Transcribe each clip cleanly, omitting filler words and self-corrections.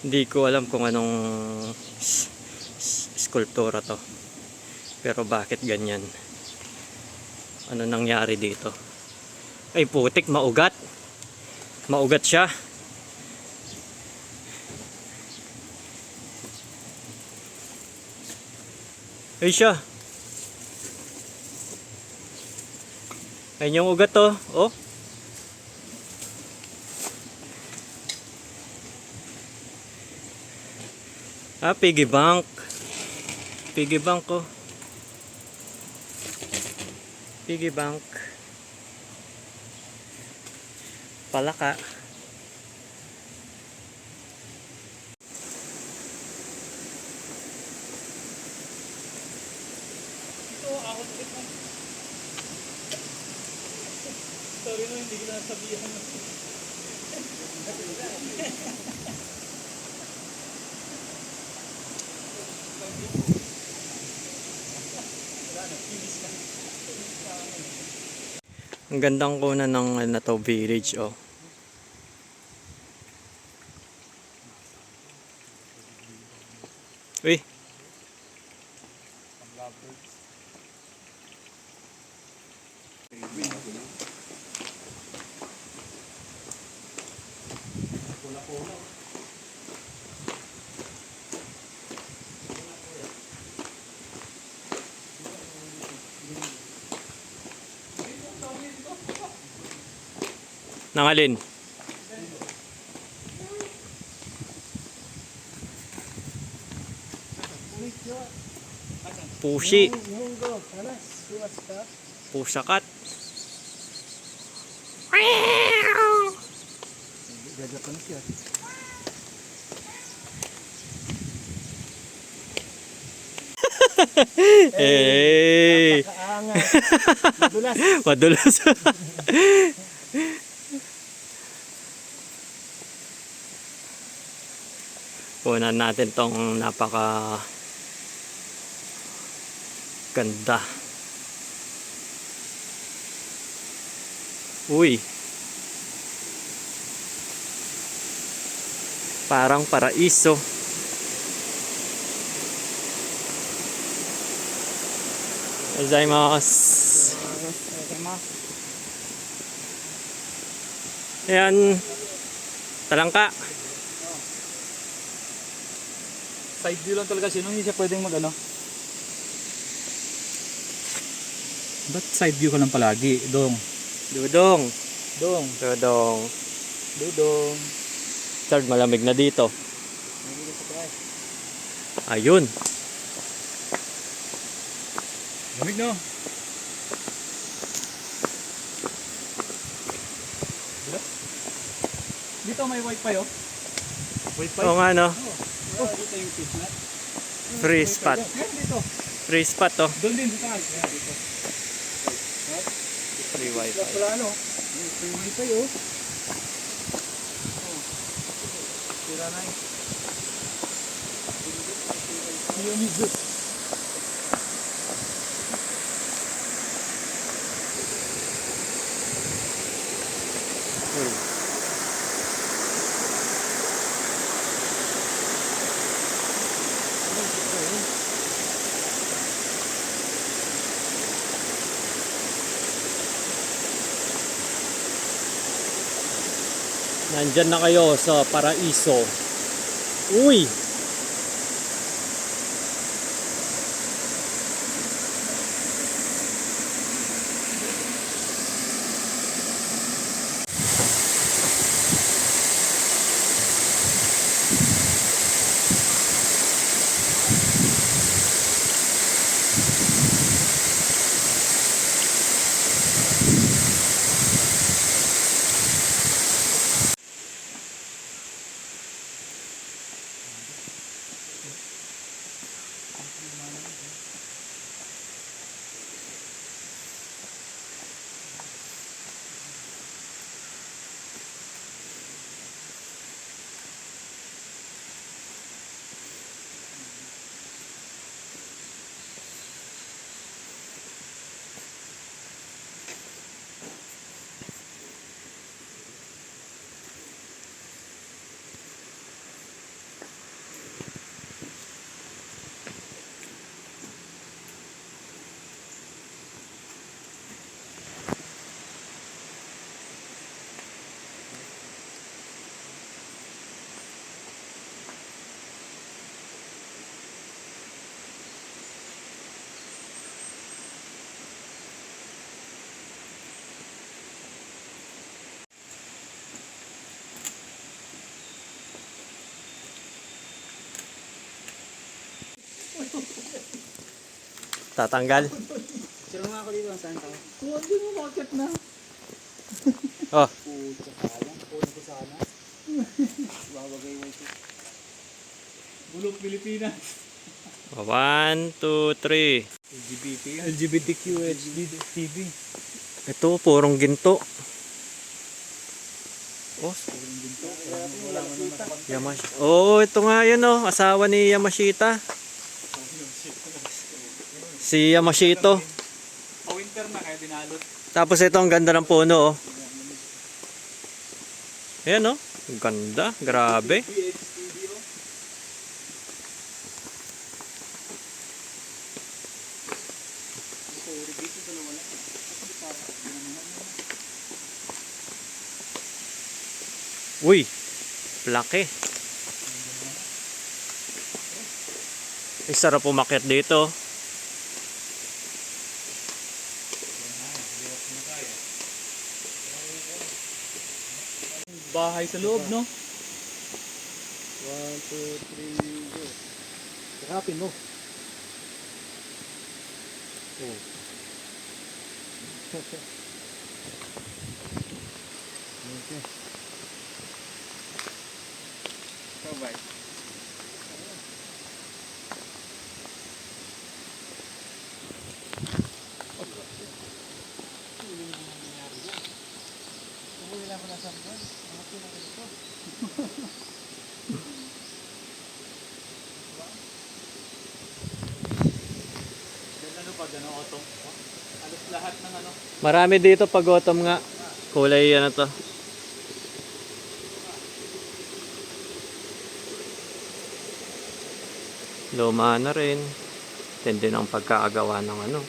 Hindi ko alam kung anong skulptura to. Pero bakit ganyan? Ano nangyari dito? Ay putik, maugat. Maugat siya. Ay siya. Ayun yung ugat to. Oh. Piggy bank. Piggy bank ko. Piggy bank. Palaka. Sorry no, hindi ko na sabihan. Ang gandang kunan ng ano to, village oh. Uy. Nangalin. Pusi. Pusakat. Eh. Madulas. Madulas. Kunan natin tong napaka ganda. Uy. Parang paraiso. Gozaimasu. Ayan. Talangka. Side view lang talaga siya, hindi siya pwedeng mag ano. Ba't side view ka lang palagi? Dong. Dudong. Dong. Dudong. Dudong. Third, malamig na dito. Ayun. Lamig no? Dito may wifi oh. Wifi? Oo nga no. Oh, dito yung fitness. Free spot. Dito. Free spot to. Doon din sa taas. Dito. Free wifi. Wala ano? Free wifi oh. Tira na yun. Yung music. Nandyan na kayo sa paraiso. Uy! Tatanggal. Sino nga ako dito? Saan ka? Huwag mo market na. Oh, Puta sayang. Puno ko sana. Babagay mo ito. Bulok Pilipinas. 1, 2, 3. LGBTQ, HD, TV. Ito, purong ginto. Oh, oh, ito nga yun oh. Asawa ni Yamashita. Si Yamashito. Winter na kaya binalot. Tapos ito ang ganda ng puno oh. Ayan oh. Ang ganda. Grabe. Uy. Laki. Ay, sarap umakyat dito. Bahay sa loob, no? 1, 2, 3, go. Harapin mo. Oh. Okay. Bye. Ano pag ano, autumn? Alos lahat ng ano. Marami dito pag autumn nga. Kulay ano to. Luma na rin. Tindi ng pagkaagawa ng ano.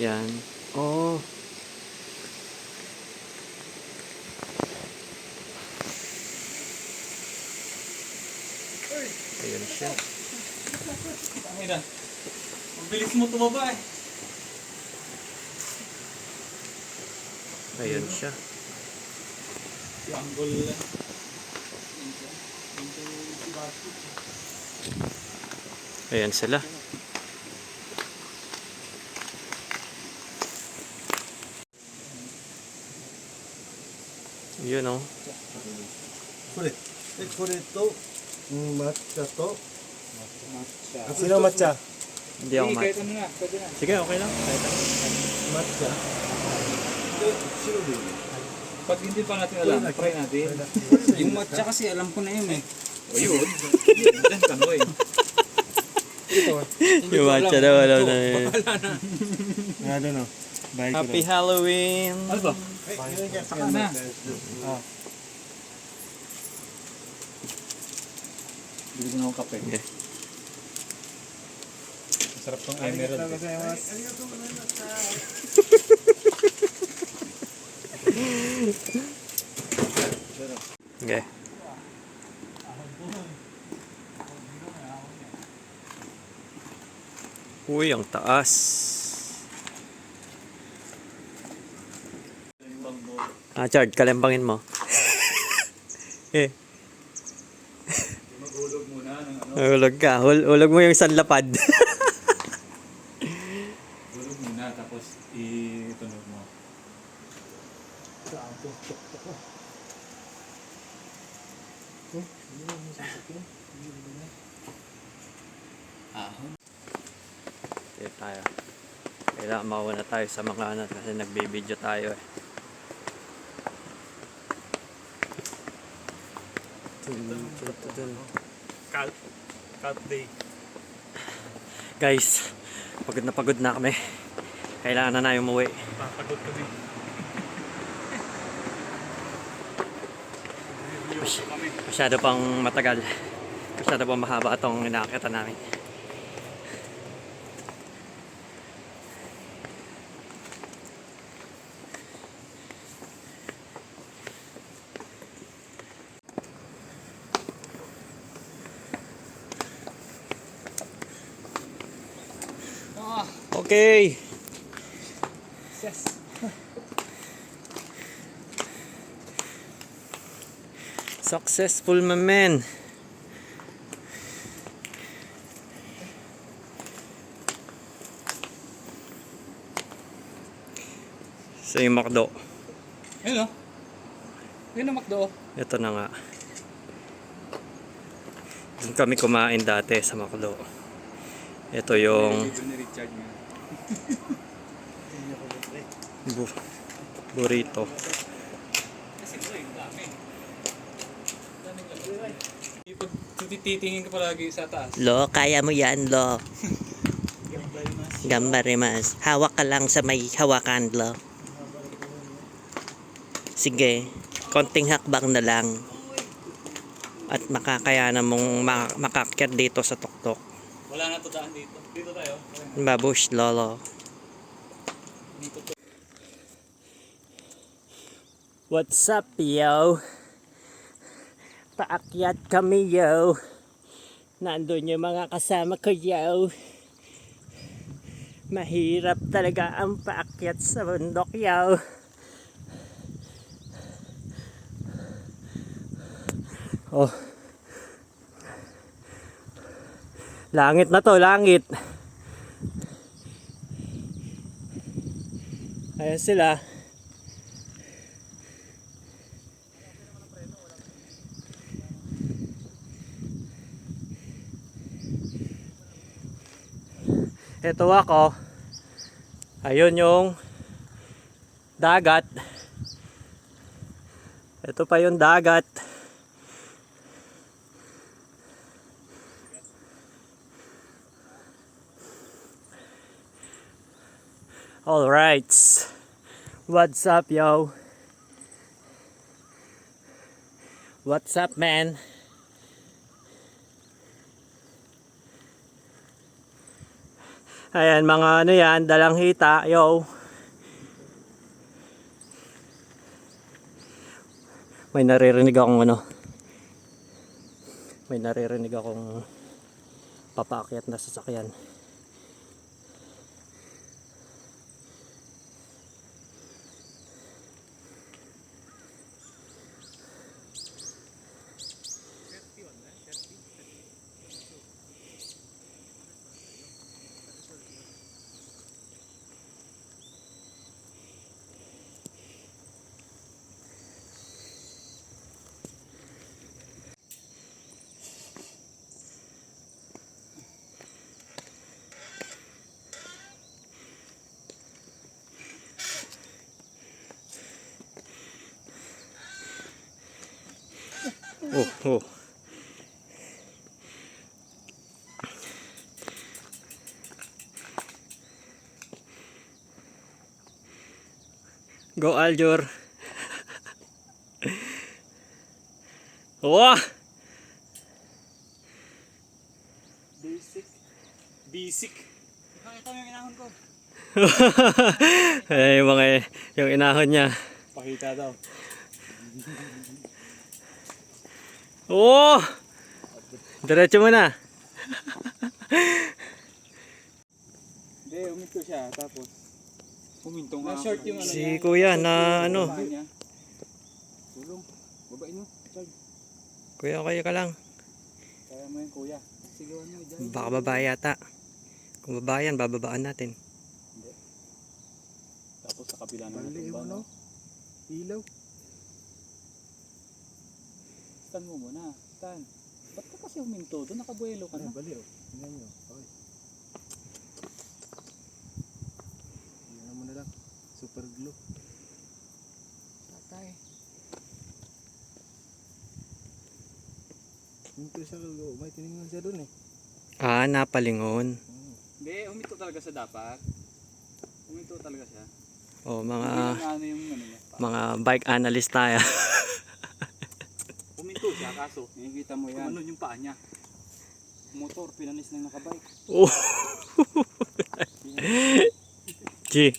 Yan. Oh. Ayan siya. Ay na. Ang bilis mo tumaba eh. Ayan siya. Si Anggol lang. Ayan sila. Yun oh. これと抹茶と Matcha. こちら抹茶 Hindi ako Kahit ano na, pwede na. Sige, okay lang. Kahit ano. 抹茶で白でいい Pag hindi pa natin alam, try natin. Yung matcha kasi alam ko na yun eh. O yun. Diyan ka no eh. Yung matcha daw, alam na yun. I don't know. Happy Halloween! Ano ba? Saka na. Bili ko na akong kape. Okay. Masarap tong emerald. Okay. Uy, ang taas. Chard, kalembangin mo. Maghulog muna ng ano. Hulog ka. Hulog mo yung sanlapad. Hulog muna tapos itunog mo. Dito tayo. Kailangan mauna tayo sa mga ano kasi nagbibideo tayo eh. Cut day. Guys, pagod na kami. Kailangan na namin umuwi. Papagod kami. Masyado pang matagal. Masyado pang mahaba itong inakita namin. Okay. Yes. Successful, my man. Sa yung McDo. Ayun o. Yun ang McDo. Ito na nga. Doon kami kumain dati sa McDo. Ito yung Ni Richard nga. burrito. Kasi bro, yung dami. Pag titingin ka palagi sa taas. Lo, kaya mo yan, Lo. Gambarimas. Hawak ka lang sa may hawakan, Lo. Sige, konting hakbang na lang. At makakayanan mong makakyat dito sa tuktok. Wala na to daan dito. Dito tayo. Babush, Lolo. What's up, yo? Paakyat kami, yo. Nandun yung mga kasama ko, yo. Mahirap talaga ang paakyat sa bundok, yo. Oh. Langit na to, langit. Ayan sila. Ito ako. Ayun yung dagat. Ito pa yung dagat. Alright. What's up, yo? What's up, man? Ayan, mga ano yan, dalang hita, yo. May naririnig akong ano. May naririnig akong papaakyat na sasakyan. Oh, oh. Go Aljur. Wah. Basic. Nakita mo yung inahon ko. Ay, yung inahon niya. Pakita daw. Oh! Diretso mo na. Hindi, uminto siya. Tapos, Huminto nga. na-short yung ano Si niya. kuya na ano. Babae niya. Tulong. Babae no. Richard. Kuya, kaya ka lang. Kaya mo yun, kuya. Sigawan mo dyan. Baka babae yata. Kung babae yan, bababaan natin. Tapos sa kabila na Bali mo no. Ilaw. Stan mo muna. Stan. Ba't ka kasi huminto? Doon nakabuelo ka na. Bali oh. Tingnan nyo. Okay. Tingnan mo na lang. Super glue. Patay. Huminto siya kalo. May tinignan siya dun eh. Ah, napalingon. Hindi, huminto talaga siya dapat. Huminto talaga siya. Oh, Hindi lang ano yung ano niya. mga bike analyst tayo. Huminto siya kaso. Nakikita mo yan. Ano yung paa niya. Motor, pinanis na nakabike. Oh. G.